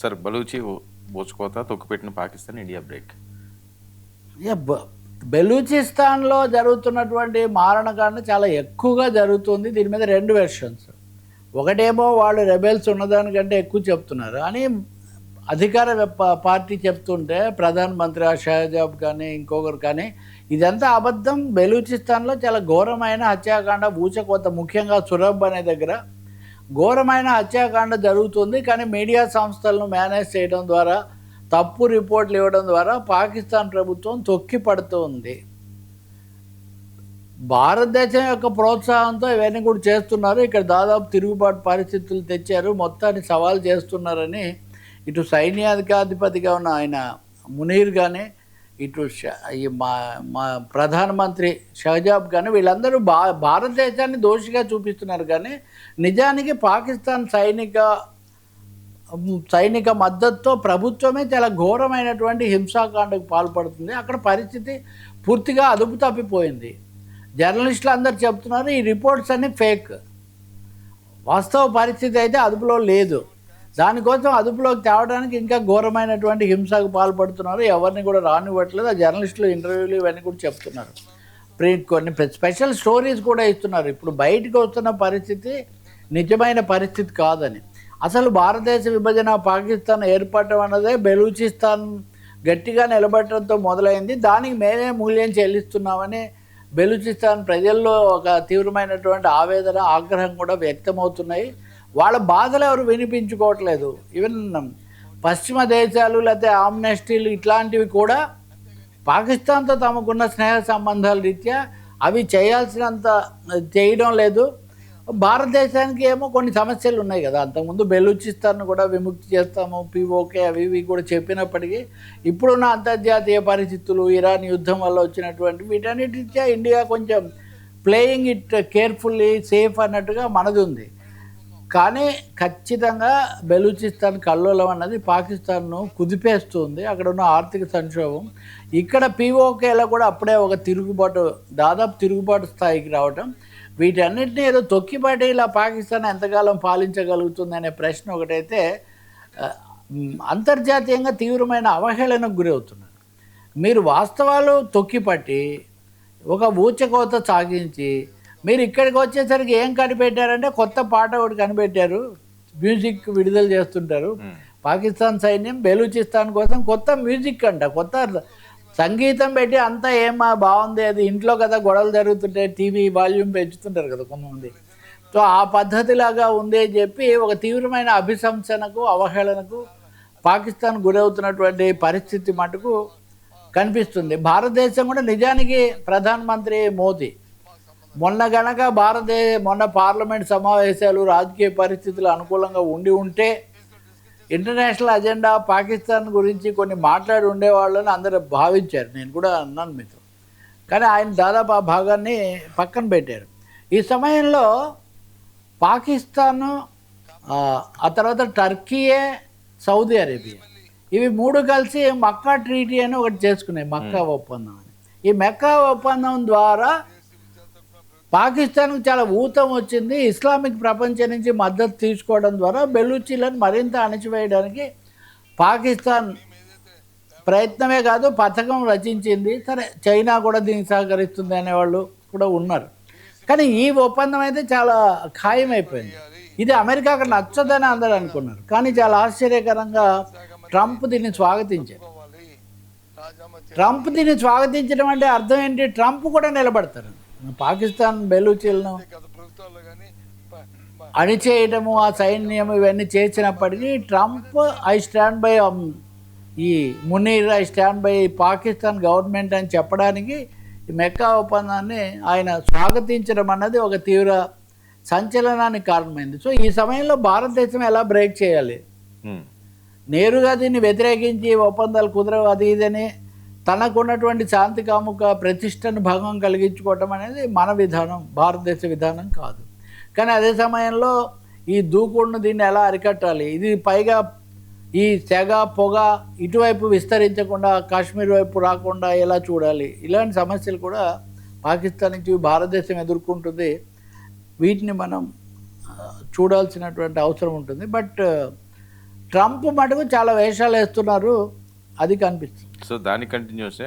Sir Baluchi ఊచకోత తొక్కుపెట్టిన Pakistan India break. బెలూచిస్తాన్లో జరుగుతున్నటువంటి మారణకాండ చాలా ఎక్కువగా జరుగుతుంది. దీని మీద రెండు వెర్షన్స్. ఒకటేమో వాళ్ళు రెబెల్స్ ఉన్నదానికంటే ఎక్కువ చెప్తున్నారు అని అధికార పార్టీ చెప్తుంటే ప్రధానమంత్రి షహజాబ్ కానీ ఇంకొకరు కానీ ఇదంతా అబద్ధం. బెలూచిస్తాన్లో చాలా ఘోరమైన హత్యాకాండ, ఊచకోత, ముఖ్యంగా సురబ్ అనే దగ్గర ఘోరమైన హత్యాకాండ జరుగుతుంది. కానీ మీడియా సంస్థలను మేనేజ్ చేయడం ద్వారా, తప్పు రిపోర్ట్లు ఇవ్వడం ద్వారా పాకిస్తాన్ ప్రభుత్వం తొక్కి పడుతుంది. భారతదేశం యొక్క ప్రోత్సాహంతో ఇవన్నీ కూడా చేస్తున్నారు. ఇక్కడ దాదాపు తిరుగుబాటు పరిస్థితులు తెచ్చారు, మొత్తాన్ని సవాల్ చేస్తున్నారని ఇటు సైన్యాధికాధిపతిగా ఉన్న ఆయన మునీర్ కానీ, ఇటు మా ప్రధానమంత్రి షహజాబ్ కానీ వీళ్ళందరూ భారతదేశాన్ని దోషిగా చూపిస్తున్నారు. కానీ నిజానికి పాకిస్తాన్ సైనిక మద్దతుతో ప్రభుత్వమే చాలా ఘోరమైనటువంటి హింసాకాండకు పాల్పడుతుంది. అక్కడ పరిస్థితి పూర్తిగా అదుపు తప్పిపోయింది. జర్నలిస్టులు అందరూ చెప్తున్నారు ఈ రిపోర్ట్స్ అన్నీ ఫేక్, వాస్తవ పరిస్థితి అయితే అదుపులో లేదు. దానికోసం అదుపులోకి తేవడానికి ఇంకా ఘోరమైనటువంటి హింసకు పాల్పడుతున్నారు. ఎవరిని కూడా రానివ్వట్లేదు. ఆ జర్నలిస్టులు ఇంటర్వ్యూలు ఇవన్నీ కూడా చెప్తున్నారు. కొన్ని స్పెషల్ స్టోరీస్ కూడా ఇస్తున్నారు. ఇప్పుడు బయటకు వస్తున్న పరిస్థితి నిజమైన పరిస్థితి కాదని. అసలు భారతదేశ విభజన, పాకిస్తాన్ ఏర్పడటం అన్నదే బెలూచిస్తాన్ గట్టిగా నిలబడటంతో మొదలైంది. దానికి మేమే మూల్యం చెల్లిస్తున్నామని బెలూచిస్తాన్ ప్రజల్లో ఒక తీవ్రమైనటువంటి ఆవేదన, ఆగ్రహం కూడా వ్యక్తమవుతున్నాయి. వాళ్ళ బాధలు ఎవరు వినిపించుకోవట్లేదు. ఈవెన్ పశ్చిమ దేశాలు లేకపోతే ఆమ్నెస్టీలు ఇట్లాంటివి కూడా పాకిస్తాన్తో తమకున్న స్నేహ సంబంధాల రీత్యా అవి చేయాల్సినంత చేయడం లేదు. భారతదేశానికి ఏమో కొన్ని సమస్యలు ఉన్నాయి కదా. అంతకుముందు బెలూచిస్తాన్ను కూడా విముక్తి చేస్తాము, పిఓకే అవి ఇవి కూడా చెప్పినప్పటికీ ఇప్పుడున్న అంతర్జాతీయ పరిస్థితులు, ఇరాన్ యుద్ధం వల్ల వచ్చినటువంటి వీటన్నిటి రీత్యా ఇండియా కొంచెం ప్లేయింగ్ ఇట్ కేర్ఫుల్లీ, సేఫ్ అన్నట్టుగా మనది ఉంది. కానీ ఖచ్చితంగా బెలూచిస్తాన్ కల్లోలం అన్నది పాకిస్తాన్ను కుదిపేస్తుంది. అక్కడ ఉన్న ఆర్థిక సంక్షోభం, ఇక్కడ పిఓకేలో కూడా అప్పుడే ఒక దాదాపు తిరుగుబాటు స్థాయికి రావటం, వీటన్నిటిని ఏదో తొక్కిపట్టి ఇలా పాకిస్తాన్ ఎంతకాలం పాలించగలుగుతుంది అనే ప్రశ్న ఒకటైతే అంతర్జాతీయంగా తీవ్రమైన అవహేళనకు గురవుతున్నారు. మీరు వాస్తవాలు తొక్కిపట్టి ఒక ఊచకోత సాగించి మీరు ఇక్కడికి వచ్చేసరికి ఏం కనిపెట్టారంటే కొత్త పాట ఒకటి కనిపెట్టారు. మ్యూజిక్ విడుదల చేస్తుంటారు. పాకిస్తాన్ సైన్యం బెలూచిస్తాన్ కోసం కొత్త మ్యూజిక్ అంట, కొత్త సంగీతం పెట్టి అంతా ఏమా బాగుంది, అది ఇంట్లో కదా గొడవలు జరుగుతుంటాయి, టీవీ వాల్యూమ్ పెంచుతుంటారు కదా కొంతమంది. సో ఆ పద్ధతిలాగా ఉంది అని చెప్పి ఒక తీవ్రమైన అభిశంసనకు, అవహేళనకు పాకిస్తాన్ గురవుతున్నటువంటి పరిస్థితి మటుకు కనిపిస్తుంది. భారతదేశం కూడా నిజానికి ప్రధానమంత్రి మోదీ మొన్న పార్లమెంట్ సమావేశాలు, రాజకీయ పరిస్థితులు అనుకూలంగా ఉంటే ఇంటర్నేషనల్ అజెండా పాకిస్తాన్ గురించి కొన్ని మాట్లాడి ఉండేవాళ్ళని అందరూ భావించారు. నేను కూడా అన్నాను మీతో. కానీ ఆయన దాదాపు ఆ భాగాన్ని పక్కన పెట్టారు. ఈ సమయంలో పాకిస్తాను, ఆ తర్వాత టర్కీయే, సౌదీ అరేబియా, ఇవి మూడు కలిసి మక్కా ట్రీటీ అని ఒకటి చేసుకున్నాయి, మక్కా ఒప్పందం అని. ఈ మక్కా ఒప్పందం ద్వారా పాకిస్తాన్కు చాలా ఊతం వచ్చింది. ఇస్లామిక్ ప్రపంచం నుంచి మద్దతు తీసుకోవడం ద్వారా బెలూచీలను మరింత అణచివేయడానికి పాకిస్తాన్ ప్రయత్నమే కాదు పథకం రచించింది. సరే, చైనా కూడా దీనికి సహకరిస్తుంది అనేవాళ్ళు కూడా ఉన్నారు. కానీ ఈ ఒప్పందం అయితే చాలా ఖాయమైపోయింది. ఇది అమెరికాకు నచ్చదని అందరూ అనుకున్నారు. కానీ చాలా ఆశ్చర్యకరంగా ట్రంప్ దీన్ని స్వాగతించారు. ట్రంప్ దీన్ని స్వాగతించడం అంటే అర్థం ఏంటి? ట్రంప్ కూడా నిలబడతారు. పాకిస్తాన్ బెలూచీలను అణిచేయటము, ఆ సైన్యం ఇవన్నీ చేసినప్పటికీ ట్రంప్ ఐ స్టాండ్ బై ఈ Munir, I stand by Pakistan government అని చెప్పడానికి ఈ మెక్కా ఒప్పందాన్ని ఆయన స్వాగతించడం అన్నది ఒక తీవ్ర సంచలనానికి కారణమైంది. సో ఈ సమయంలో భారతదేశం ఎలా బ్రేక్ చేయాలి? నేరుగా దీన్ని వ్యతిరేకించి ఒప్పందాలు కుదరవు అది ఇదని తనకున్నటువంటి శాంతి కాముక ప్రతిష్టను భంగం కలిగించుకోవటం అనేది మన విధానం, భారతదేశ విధానం కాదు. కానీ అదే సమయంలో ఈ దూకుడును దీన్ని ఎలా అరికట్టాలి, ఇది పైగా ఈ సెగ పొగ ఇటువైపు విస్తరించకుండా కాశ్మీర్ వైపు రాకుండా ఎలా చూడాలి, ఇలాంటి సమస్యలు కూడా పాకిస్తాన్ నుంచి భారతదేశం ఎదుర్కొంటుంది. వీటిని మనం చూడాల్సినటువంటి అవసరం ఉంటుంది. బట్ ట్రంప్ మటుకు చాలా వేషాలు వేస్తున్నారు, అది కనిపిస్తుంది. సో దాని కంటిన్యూస్